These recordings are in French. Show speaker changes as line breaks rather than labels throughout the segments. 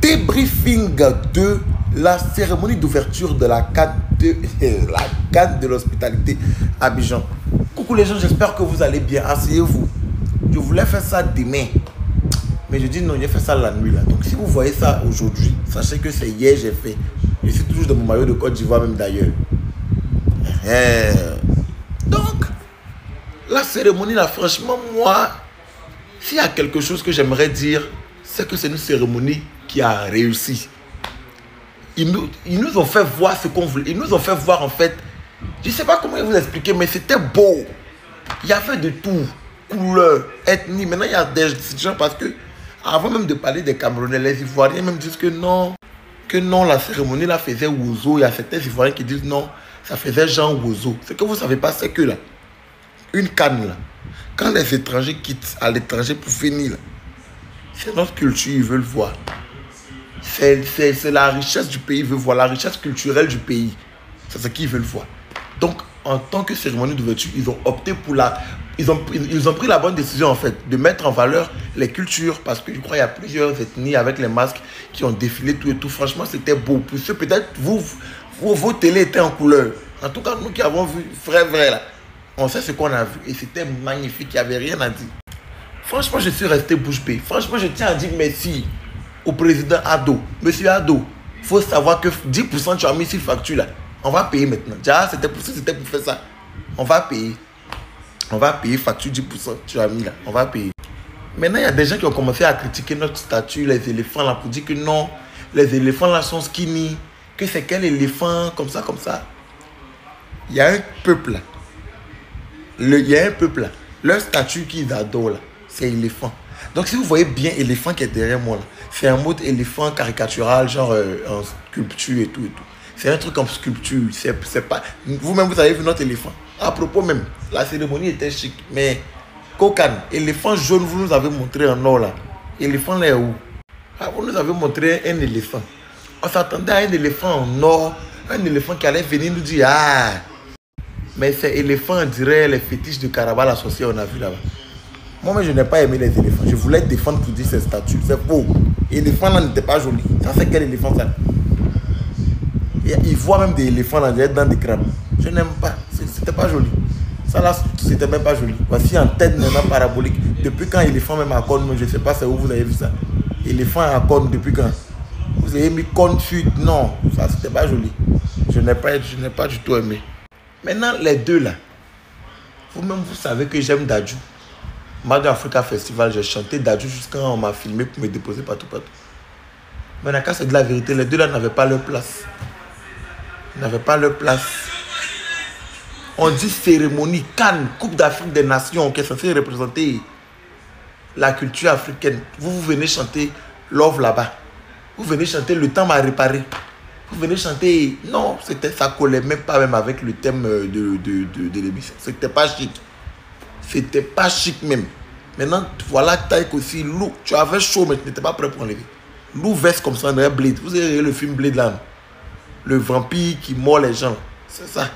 Débriefing de la cérémonie d'ouverture de la CAN de l'hospitalité à Abidjan. Coucou les gens, j'espère que vous allez bien. Asseyez-vous. Je voulais faire ça demain, mais je dis non, j'ai fait ça la nuit là. Donc si vous voyez ça aujourd'hui, sachez que c'est hier j'ai fait. Je suis toujours dans mon maillot de Côte d'Ivoire même d'ailleurs. Donc, la cérémonie là, franchement, moi, s'il y a quelque chose que j'aimerais dire, c'est que c'est une cérémonie qui a réussi. Ils nous ont fait voir ce qu'on voulait. Ils nous ont fait voir en fait, je ne sais pas comment vous expliquer, mais c'était beau. Il y avait de tout, couleur, ethnie. Maintenant, il y a des gens parce que, avant même de parler des Camerounais, les Ivoiriens même disent que non, la cérémonie là faisait Ouzo. Il y a certains Ivoiriens qui disent non, ça faisait Jean Ouzo. Ce que vous ne savez pas, c'est que là, une canne là, quand les étrangers quittent à l'étranger pour venir là, c'est notre culture, ils veulent voir. C'est la richesse du pays, ils veulent voir, la richesse culturelle du pays. C'est ce qu'ils veulent voir. Donc, en tant que cérémonie d'ouverture, ils ont opté pour la... Ils ont pris la bonne décision, en fait, de mettre en valeur les cultures, parce que je crois qu'il y a plusieurs ethnies avec les masques qui ont défilé tout et tout. Franchement, c'était beau. Pour ceux, peut-être, vos télés étaient en couleur. En tout cas, nous qui avons vu vrai, là, on sait ce qu'on a vu. Et c'était magnifique, il n'y avait rien à dire. Franchement, je suis resté bouche bée. Franchement, je tiens à dire merci au président Ado. Monsieur Ado, il faut savoir que 10% tu as mis sur facture là. On va payer maintenant. Déjà, c'était pour faire ça. On va payer. On va payer facture 10%. Tu as mis là. On va payer. Maintenant, il y a des gens qui ont commencé à critiquer notre statut, les éléphants là, pour dire que non, les éléphants là sont skinny. Que c'est quel éléphant, comme ça. Il y a un peuple là. Il y a un peuple là. Leur statut qu'ils adorent là, c'est éléphant. Donc, si vous voyez bien éléphant qui est derrière moi là, c'est un mode éléphant caricatural, genre en sculpture et tout. C'est un truc en sculpture. C'est pas... Vous-même, vous avez vu notre éléphant. À propos même, la cérémonie était chic. Mais, Kokan, éléphant jaune, vous nous avez montré en or là. Éléphant là est où? Vous nous avez montré un éléphant. On s'attendait à un éléphant en or. Un éléphant qui allait venir nous dire, ah. Mais ces éléphants, on dirait les fétiches de Carabal associés, on a vu là-bas. Moi, je n'ai pas aimé les éléphants. Je voulais défendre pour dire ces statues. C'est faux. L'éléphant là n'était pas joli. Ça, c'est quel éléphant ça? Il voit même des éléphants là, dans des crabes. Je n'aime pas. C'était pas joli. Ça là, c'était même pas joli. Voici en tête maintenant parabolique. Depuis quand éléphant même à corne, je ne sais pas c'est où vous avez vu ça. Éléphant à corne depuis quand? Vous avez mis corne sud? Non, ça c'était pas joli. Je n'ai pas du tout aimé. Maintenant, les deux là. Vous-même, vous savez que j'aime Dadju. Mado Africa Festival, j'ai chanté Dadju jusqu'à quand on m'a filmé pour me déposer partout. Mais dans le cas, c'est de la vérité. Les deux là n'avaient pas leur place. Ils n'avaient pas leur place. On dit cérémonie, Cannes, Coupe d'Afrique des Nations, qui est censée représenter la culture africaine. Vous venez chanter Love là-bas. Vous venez chanter Le temps m'a réparé. Vous venez chanter... Non, ça collait même pas même avec le thème de l'émission. C'était pas chic. C'était pas chic même. Maintenant, voilà Taïk aussi. Lou, tu avais chaud, mais tu n'étais pas prêt pour enlever. Lou veste comme ça, on dirait Blade. Vous avez le film Blade là. Le vampire qui mord les gens. C'est ça.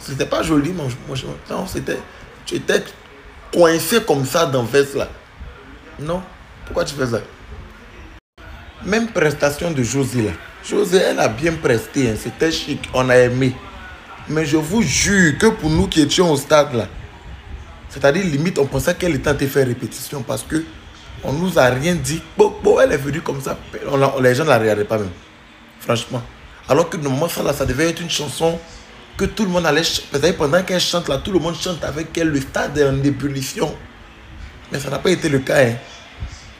C'était pas joli, non, c'était... Tu étais coincé comme ça dans veste là. Non. Pourquoi tu fais ça? Même prestation de José là. José, elle a bien presté. Hein. C'était chic. On a aimé. Mais je vous jure que pour nous qui étions au stade là, c'est-à-dire, limite, on pensait qu'elle était en train de faire répétition parce que on nous a rien dit. Bon, elle est venue comme ça. Les gens ne la regardaient pas même. Franchement. Alors que normalement, ça devait être une chanson que tout le monde allait chanter. Pendant qu'elle chante là, tout le monde chante avec elle. Le stade est en ébullition. Mais ça n'a pas été le cas. Hein.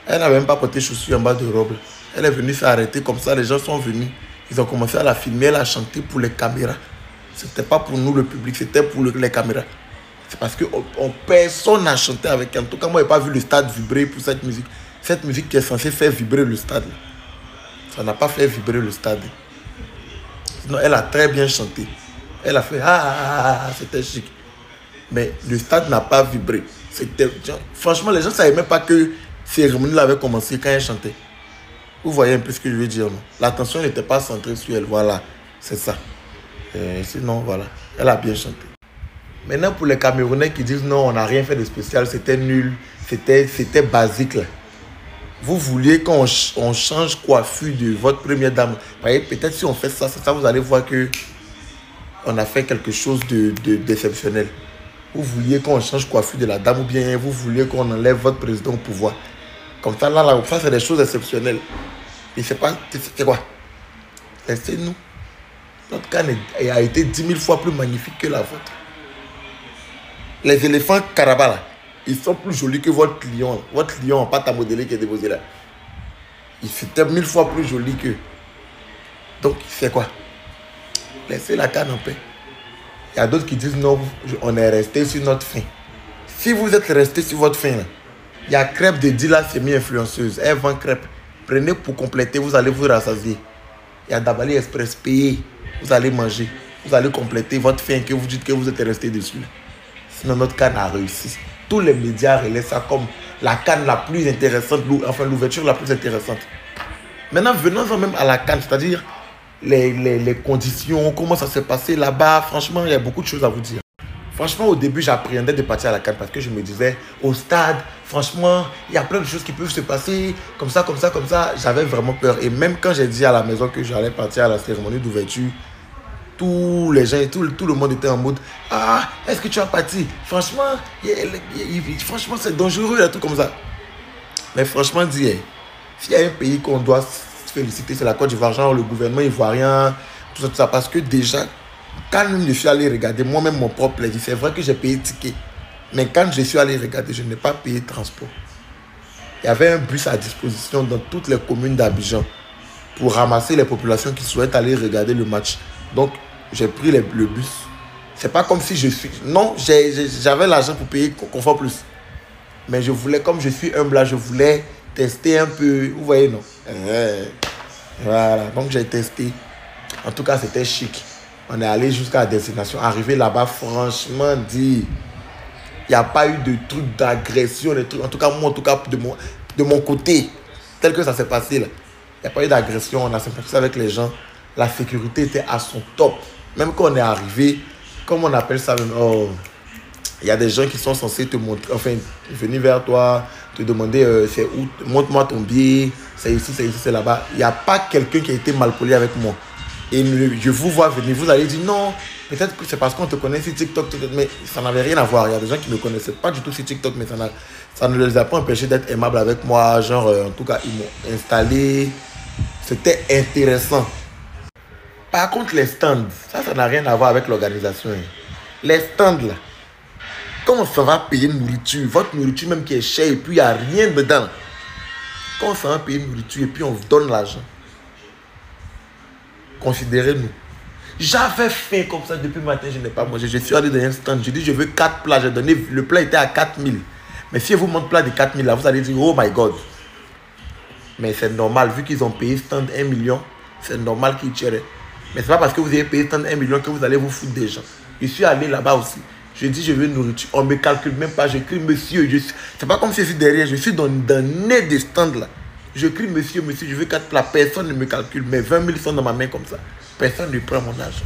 Elle n'avait même pas porté chaussures en bas de robe. Elle est venue s'arrêter comme ça. Les gens sont venus. Ils ont commencé à la filmer. Elle a chanté pour les caméras. C'était pas pour nous, le public. C'était pour les caméras. C'est parce que personne n'a chanté avec elle. En tout cas, moi, je n'ai pas vu le stade vibrer pour cette musique. Cette musique qui est censée faire vibrer le stade. Ça n'a pas fait vibrer le stade. Sinon, elle a très bien chanté. Elle a fait c'était chic. Mais le stade n'a pas vibré. Franchement, les gens ne savaient même pas que cérémonie avait commencé quand elle chantait. Vous voyez un peu ce que je veux dire, non? L'attention n'était pas centrée sur elle. Voilà, c'est ça. Sinon, voilà, elle a bien chanté. Maintenant, pour les Camerounais qui disent non, on n'a rien fait de spécial, c'était nul, c'était basique là. Vous vouliez qu'on on change coiffure de votre première dame. Vous voyez, peut-être si on fait ça, vous allez voir que on a fait quelque chose d'exceptionnel. Vous vouliez qu'on change coiffure de la dame ou bien vous vouliez qu'on enlève votre président au pouvoir. Comme ça, là, ça, c'est des choses exceptionnelles. Et c'est pas... C'est quoi? Laissez-nous. Notre canne a été 10 000 fois plus magnifique que la vôtre. Les éléphants Caraba, là, ils sont plus jolis que votre lion. Votre lion en pâte à modeler qui est déposé là. Il était 1000 fois plus joli que... Donc, c'est quoi? Laissez la canne en paix. Il y a d'autres qui disent non, on est resté sur notre faim. Si vous êtes resté sur votre faim, là, il y a Crêpe de Dila, semi-influenceuse. Elle vend crêpes. Prenez pour compléter, vous allez vous rassasier. Il y a Dabali Express, payez. Vous allez manger. Vous allez compléter votre faim que vous dites que vous êtes resté dessus. Sinon, notre canne a réussi. Tous les médias relaient ça comme la canne la plus intéressante, enfin l'ouverture la plus intéressante. Maintenant, venons-en même à la canne, c'est-à-dire les conditions, comment ça s'est passé là-bas. Franchement, il y a beaucoup de choses à vous dire. Franchement, au début, j'appréhendais de partir à la canne parce que je me disais, au stade, franchement, il y a plein de choses qui peuvent se passer, comme ça, comme ça, comme ça. J'avais vraiment peur. Et même quand j'ai dit à la maison que j'allais partir à la cérémonie d'ouverture, tous les gens, tout le monde était en mode, ah, est-ce que tu vas partir? Franchement, franchement, c'est dangereux, et tout comme ça. Mais franchement, dit, s'il y a un pays qu'on doit se féliciter, c'est la Côte d'Ivoire, genre le gouvernement ivoirien, tout ça, parce que déjà, quand je suis allé regarder moi-même mon propre plaisir, c'est vrai que j'ai payé ticket. Mais quand je suis allé regarder, je n'ai pas payé transport. Il y avait un bus à disposition dans toutes les communes d'Abidjan pour ramasser les populations qui souhaitent aller regarder le match. Donc, j'ai pris le bus. C'est pas comme si je suis... Non, j'avais l'argent pour payer Confort Plus. Mais je voulais, comme je suis humble là, je voulais tester un peu. Vous voyez, non? Voilà, donc j'ai testé. En tout cas, c'était chic. On est allé jusqu'à la destination. Arrivé là-bas, franchement, dit, il n'y a pas eu de trucs d'agression. En tout cas, moi, de mon côté, tel que ça s'est passé là. Il n'y a pas eu d'agression. On a sympathisé avec les gens. La sécurité était à son top. Même quand on est arrivé, comme on appelle ça, il y a des gens qui sont censés te montrer, enfin, venir vers toi, te demander c'est où, montre-moi ton billet, c'est ici, c'est là-bas. Il n'y a pas quelqu'un qui a été mal poli avec moi. Et je vous vois venir, vous allez dire non, peut-être que c'est parce qu'on te connaît sur TikTok, mais ça n'avait rien à voir. Il y a des gens qui ne me connaissaient pas du tout sur TikTok, mais ça ne les a pas empêchés d'être aimables avec moi. Genre, en tout cas, ils m'ont installé. C'était intéressant. Par contre, les stands, ça n'a rien à voir avec l'organisation. Les stands, là, quand on s'en va payer nourriture, votre nourriture même qui est chère, et puis il n'y a rien dedans. Quand on s'en va payer nourriture, et puis on vous donne l'argent. Considérez-nous. J'avais faim comme ça depuis le matin, je n'ai pas mangé. Je suis allé dans un stand, j'ai dit je veux 4 plats. J'ai donné, le plat était à 4 000. Mais si je vous montre plat de 4 000 là, vous allez dire oh my god. Mais c'est normal, vu qu'ils ont payé stand 1 million, c'est normal qu'ils tirent. Mais c'est pas parce que vous avez payé stand 1 million que vous allez vous foutre des gens. Je suis allé là-bas aussi. Je dis je veux nourriture. On ne me calcule même pas. Je crie monsieur. C'est pas comme si je suis derrière. Je suis dans le nez des stands là. Je crie monsieur, je veux 4 plats. Personne ne me calcule. Mais 20 000 sont dans ma main comme ça. Personne ne prend mon argent.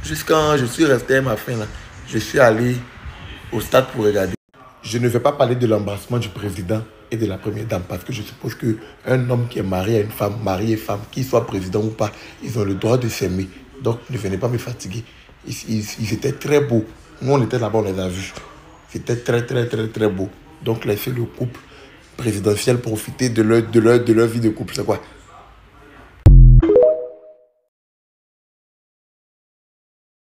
Jusqu'à je suis resté à ma fin là. Je suis allé au stade pour regarder. Je ne vais pas parler de l'embrassement du président et de la première dame parce que je suppose qu'un homme qui est marié à une femme, marié et femme, qu'il soit président ou pas, ils ont le droit de s'aimer. Donc ne venez pas me fatiguer. Ils étaient très beaux. Nous on était là-bas, on les a vus. C'était très beau. Donc laissez le couple présidentiel profiter de leur vie de couple. C'est quoi?